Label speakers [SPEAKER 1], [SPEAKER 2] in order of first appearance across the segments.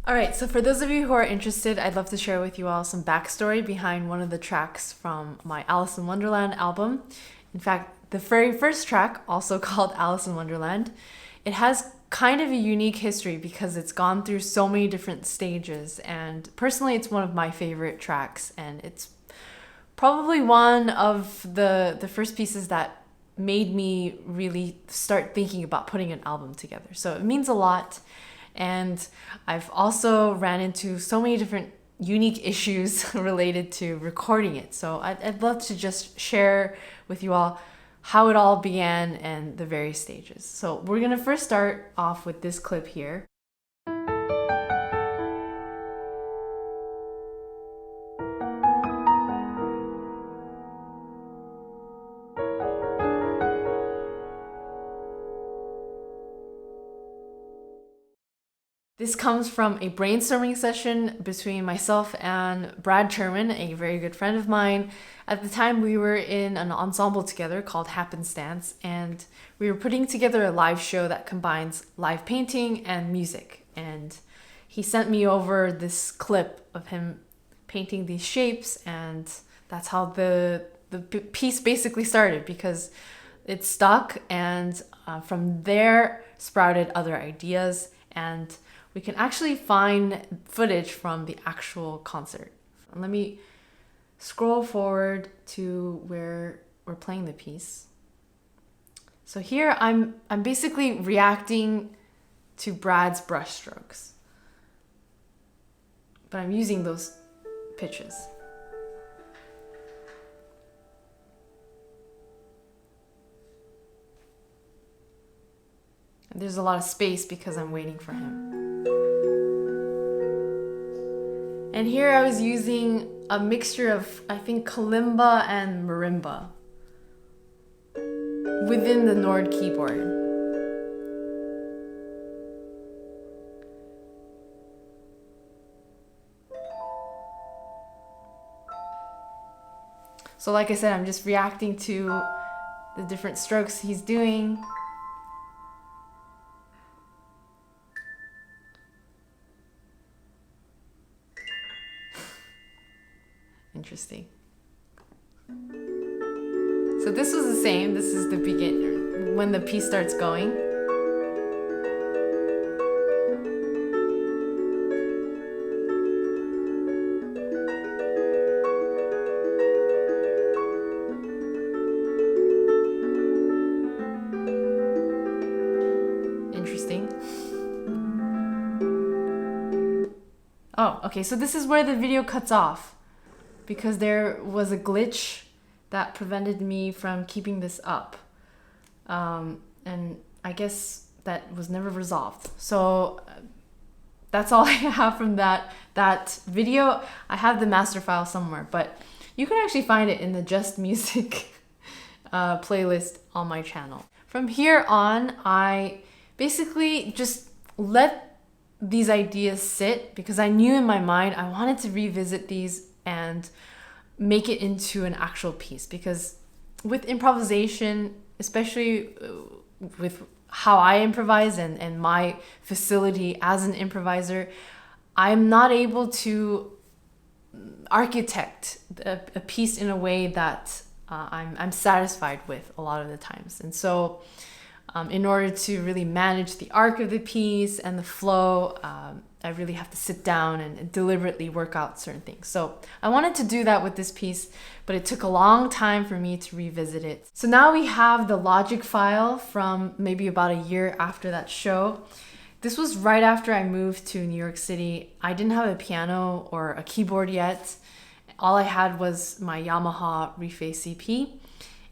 [SPEAKER 1] All right, so for those of you who are interested, I'd love to share with you all some backstory behind one of the tracks from my Alice in Wonderland album. In fact, the very first track, also called Alice in Wonderland, it has kind of a unique history because it's gone through so many different stages, and personally it's one of my favorite tracks, and it's probably one of the first pieces that made me really start thinking about putting an album together. So it means a lot. And I've also ran into so many different unique issues related to recording it. So I'd love to just share with you all how it all began and the various stages. So we're gonna first start off with this clip here. This comes from a brainstorming session between myself and Brad Sherman, a very good friend of mine. At the time, we were in an ensemble together called Happenstance, and we were putting together a live show that combines live painting and music. And he sent me over this clip of him painting these shapes, and that's how the piece basically started, because it stuck, and from there sprouted other ideas, and we can actually find footage from the actual concert. Let me scroll forward to where we're playing the piece. So here I'm basically reacting to Brad's brushstrokes, but I'm using those pitches. And there's a lot of space because I'm waiting for him. And here I was using a mixture of, I think, kalimba and marimba within the Nord keyboard. So like I said, I'm just reacting to the different strokes he's doing. Interesting. So this was the same. This is the beginning, when the piece starts going. Interesting. Oh, okay, so this is where the video cuts off, because there was a glitch that prevented me from keeping this up. And I guess that was never resolved. So that's all I have from that video. I have the master file somewhere, but you can actually find it in the Just Music playlist on my channel. From here on, I basically just let these ideas sit, because I knew in my mind I wanted to revisit these and make it into an actual piece. Because with improvisation, especially with how I improvise and my facility as an improviser, I'm not able to architect a piece in a way that I'm satisfied with a lot of the times. And so in order to really manage the arc of the piece and the flow, I really have to sit down and deliberately work out certain things. So I wanted to do that with this piece, but it took a long time for me to revisit it. So now we have the Logic file from maybe about a year after that show. This was right after I moved to New York City. I didn't have a piano or a keyboard yet. All I had was my Yamaha Reface CP.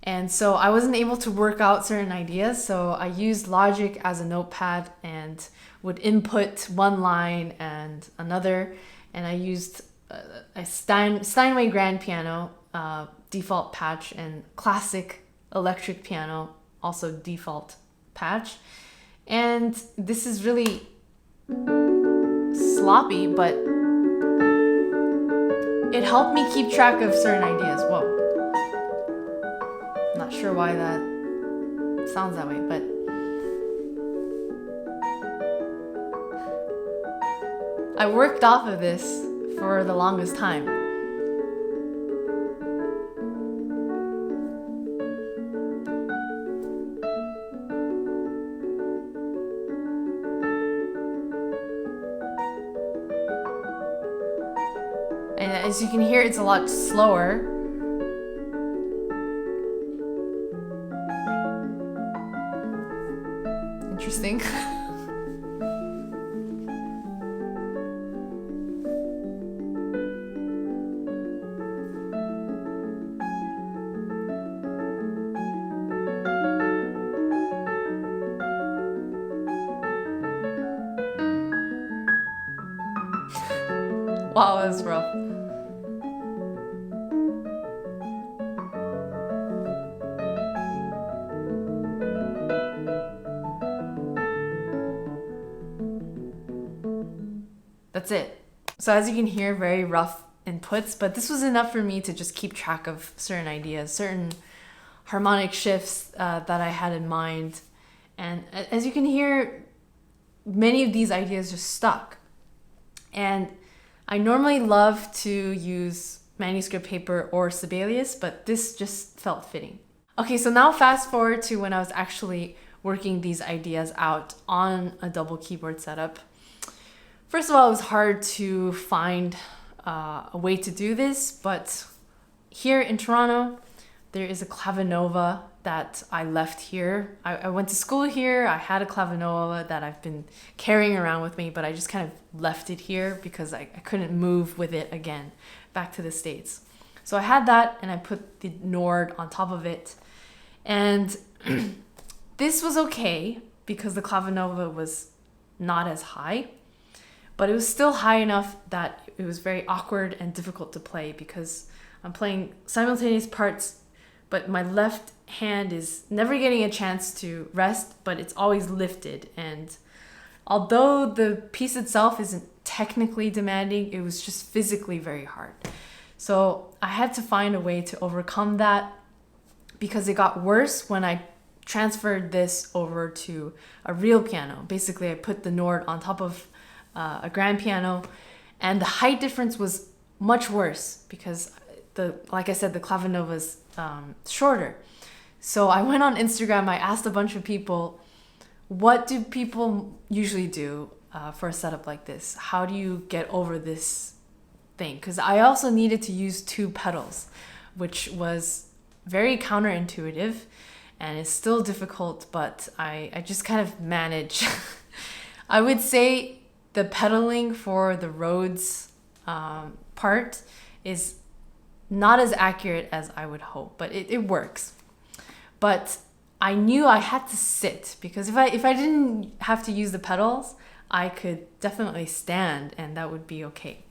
[SPEAKER 1] And so I wasn't able to work out certain ideas, so I used Logic as a notepad and would input one line and another, and I used a Steinway grand piano, default patch, and classic electric piano, also default patch. And this is really sloppy, but it helped me keep track of certain ideas. Whoa. Not sure why that sounds that way, but I worked off of this for the longest time. And as you can hear, it's a lot slower. Interesting. Wow, that was rough. That's it. So as you can hear, very rough inputs, but this was enough for me to just keep track of certain ideas, certain harmonic shifts that I had in mind. And as you can hear, many of these ideas just stuck. And I normally love to use manuscript paper or Sibelius, but this just felt fitting. Okay, so now fast forward to when I was actually working these ideas out on a double keyboard setup. First of all, it was hard to find a way to do this, but here in Toronto, there is a clavinova that I left here. I went to school here. I had a clavinova that I've been carrying around with me, but I just kind of left it here because I couldn't move with it again back to the States. So I had that and I put the Nord on top of it. And this was okay because the clavinova was not as high, but it was still high enough that it was very awkward and difficult to play because I'm playing simultaneous parts, but my left hand is never getting a chance to rest, but it's always lifted. And although the piece itself isn't technically demanding, it was just physically very hard. So I had to find a way to overcome that because it got worse when I transferred this over to a real piano. Basically, I put the Nord on top of a grand piano, and the height difference was much worse because like I said, the clavinova's shorter. So I went on Instagram, I asked a bunch of people, what do people usually do for a setup like this? How do you get over this thing? Because I also needed to use two pedals, which was very counterintuitive and it's still difficult, but I just kind of manage. I would say the pedaling for the Rhodes part is not as accurate as I would hope, but it works. But I knew I had to sit because if I didn't have to use the pedals, I could definitely stand and that would be okay.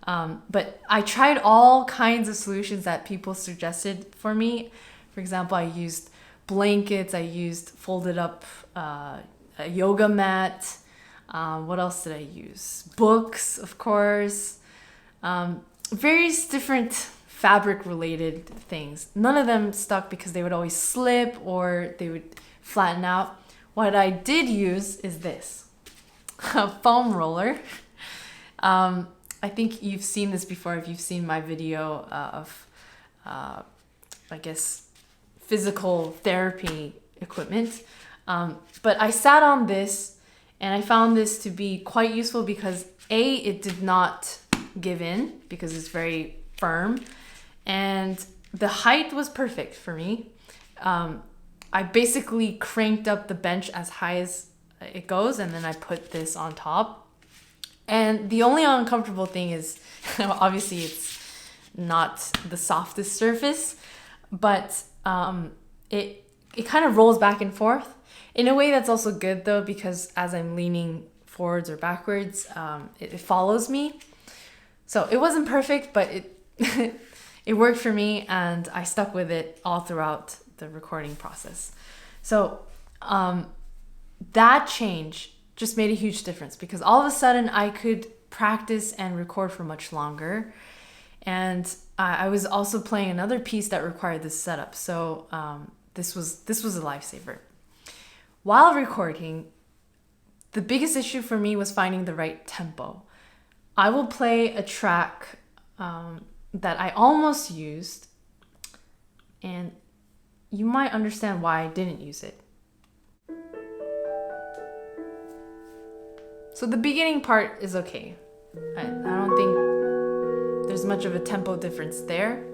[SPEAKER 1] But I tried all kinds of solutions that people suggested for me. For example, I used blankets, I used folded up a yoga mat. What else did I use? Books, of course. Various different fabric related things. None of them stuck because they would always slip or they would flatten out. What I did use is this, a foam roller. I think you've seen this before if you've seen my video of, I guess, physical therapy equipment. But I sat on this and I found this to be quite useful because A, it did not give in because it's very firm. And the height was perfect for me. I basically cranked up the bench as high as it goes and then I put this on top. And the only uncomfortable thing is, obviously it's not the softest surface, but it kind of rolls back and forth. In a way that's also good though, because as I'm leaning forwards or backwards, it follows me. So it wasn't perfect, but it it worked for me and I stuck with it all throughout the recording process. So that change just made a huge difference because all of a sudden I could practice and record for much longer. And I was also playing another piece that required this setup. So this was a lifesaver. While recording, the biggest issue for me was finding the right tempo. I will play a track that I almost used, and you might understand why I didn't use it. So the beginning part is okay. I don't think there's much of a tempo difference there.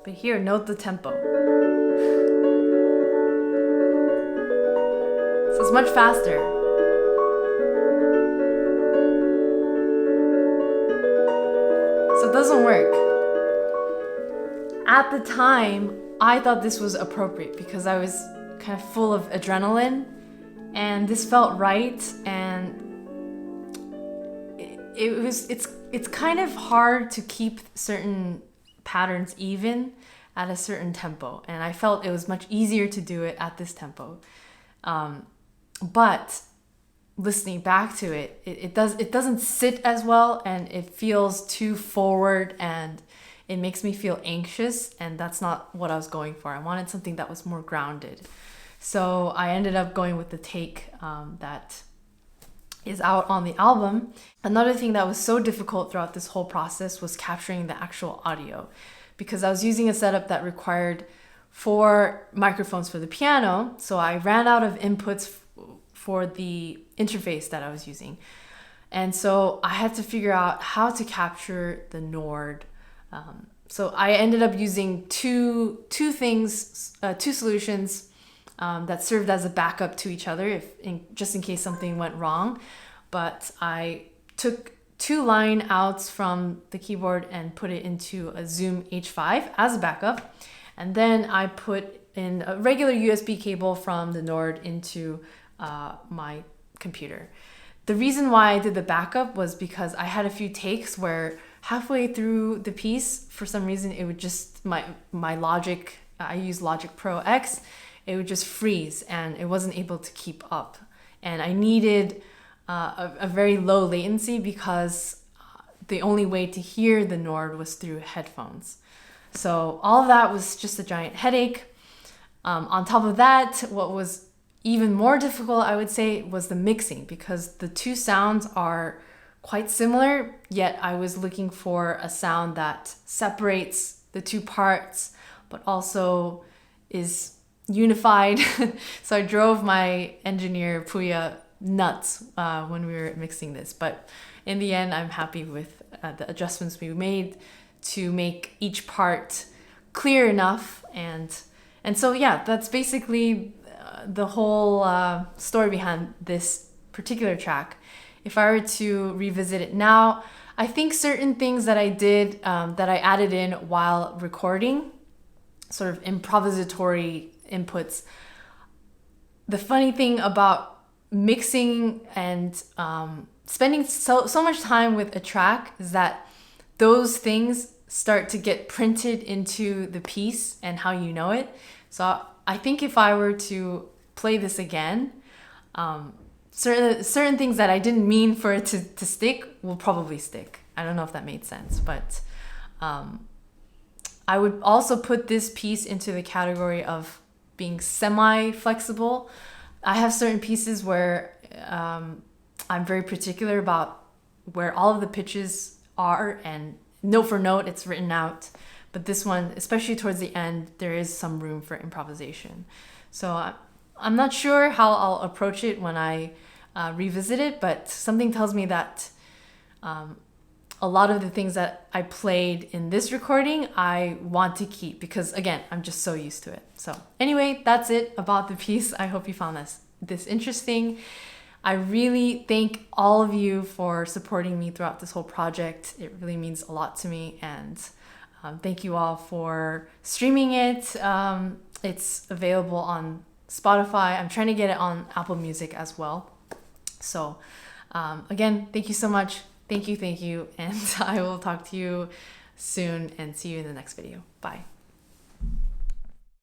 [SPEAKER 1] But here, note the tempo. So it's much faster. So it doesn't work. At the time, I thought this was appropriate because I was kind of full of adrenaline and this felt right, and it's kind of hard to keep certain patterns even at a certain tempo, and I felt it was much easier to do it at this tempo. But listening back to it, it doesn't sit as well, and it feels too forward, and it makes me feel anxious, and that's not what I was going for. I wanted something that was more grounded. So I ended up going with the take that is out on the album. Another thing that was so difficult throughout this whole process was capturing the actual audio, because I was using a setup that required 4 microphones for the piano. So I ran out of inputs for the interface that I was using. And so I had to figure out how to capture the Nord. So I ended up using two solutions that served as a backup to each other just in case something went wrong. But I took 2 line outs from the keyboard and put it into a Zoom H5 as a backup. And then I put in a regular USB cable from the Nord into my computer. The reason why I did the backup was because I had a few takes where halfway through the piece, for some reason, it would just, my Logic, I use Logic Pro X, it would just freeze and it wasn't able to keep up. And I needed a very low latency because the only way to hear the Nord was through headphones. So all of that was just a giant headache. On top of that, what was even more difficult, I would say, was the mixing, because the 2 sounds are quite similar, yet I was looking for a sound that separates the 2 parts, but also is unified. So I drove my engineer, Puya, nuts when we were mixing this. But in the end, I'm happy with the adjustments we made to make each part clear enough. And so, yeah, that's basically the whole story behind this particular track. If I were to revisit it now, I think certain things that I did, that I added in while recording, sort of improvisatory inputs. The funny thing about mixing and spending so much time with a track is that those things start to get printed into the piece and how you know it. So I think if I were to play this again, certain things that I didn't mean for it to stick will probably stick. I don't know if that made sense, but I would also put this piece into the category of being semi-flexible. I have certain pieces where I'm very particular about where all of the pitches are, and note for note it's written out. But this one, especially towards the end, there is some room for improvisation. So I'm not sure how I'll approach it when I revisit it, but something tells me that a lot of the things that I played in this recording, I want to keep because, again, I'm just so used to it. So anyway, that's it about the piece. I hope you found this interesting. I really thank all of you for supporting me throughout this whole project. It really means a lot to me, and thank you all for streaming it. It's available on Spotify. I'm trying to get it on Apple Music as well. So again, thank you so much. Thank you. And I will talk to you soon and see you in the next video. Bye.